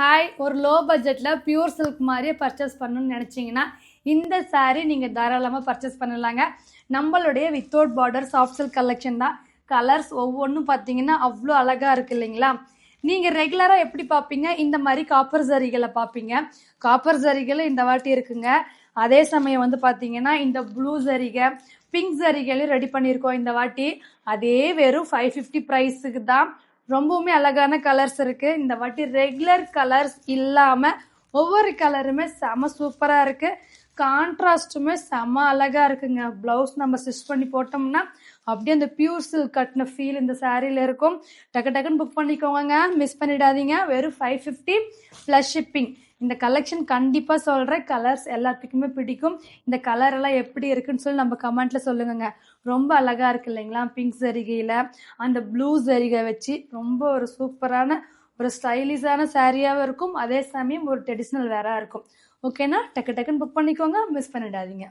Hi, ஒரு low பட்ஜெட்டில் pure silk மாதிரியே பர்ச்சேஸ் பண்ணணும்னு நினச்சிங்கன்னா இந்த சாரீ நீங்கள் தாராளமாக பர்ச்சேஸ் பண்ணலாங்க. நம்மளுடைய without border soft silk collection தான். கலர்ஸ் ஒவ்வொன்றும் பார்த்தீங்கன்னா அவ்வளோ அழகாக இருக்குது இல்லைங்களா? நீங்கள் ரெகுலராக எப்படி பார்ப்பீங்க? இந்த மாதிரி காப்பர் சரிகளை பார்ப்பீங்க. காப்பர் சரிகளை இந்த வாட்டி இருக்குங்க. அதே சமயம் வந்து பார்த்தீங்கன்னா இந்த ப்ளூ சரிகை, பிங்க் சரிகளையும் ரெடி பண்ணியிருக்கோம் இந்த வாட்டி. அதே வெறும் 550 ப்ரைஸுக்கு தான். ரொம்பவுமே அழகான கலர்ஸ் இருக்கு. இந்த வாட்டி ரெகுலர் கலர்ஸ் இல்லாம ஒவ்வொரு கலருமே செம சூப்பரா இருக்கு. கான்ட்ராஸ்டுமே செம அழகா இருக்குங்க. பிளவுஸ் நம்ம ஸ்டிச் பண்ணி போட்டோம்னா அப்படியே அந்த பியூர் சில்க் கட்டின ஃபீல் இந்த சாரியில இருக்கும். டக்கு டக்குன்னு புக் பண்ணிக்கோங்க, மிஸ் பண்ணிடாதீங்க. வெறும் 550 ப்ளஸ் ஷிப்பிங். இந்த கலெக்ஷன் கண்டிப்பாக சொல்கிறேன், கலர்ஸ் எல்லாத்துக்குமே பிடிக்கும். இந்த கலர் எல்லாம் எப்படி இருக்குன்னு சொல்லி நம்ம கமெண்ட்ல சொல்லுங்க. ரொம்ப அழகா இருக்கு இல்லைங்களா? பிங்க் சரிகையில் அந்த ப்ளூ சரிகை வச்சு ரொம்ப ஒரு சூப்பரான ஒரு ஸ்டைலிஷான சாரியாகவும் இருக்கும். அதே சமயம் ஒரு ட்ரெடிஷ்னல் வேறாக இருக்கும். ஓகேனா, டக்கு டக்குன்னு புக் பண்ணிக்கோங்க, மிஸ் பண்ணிடாதீங்க.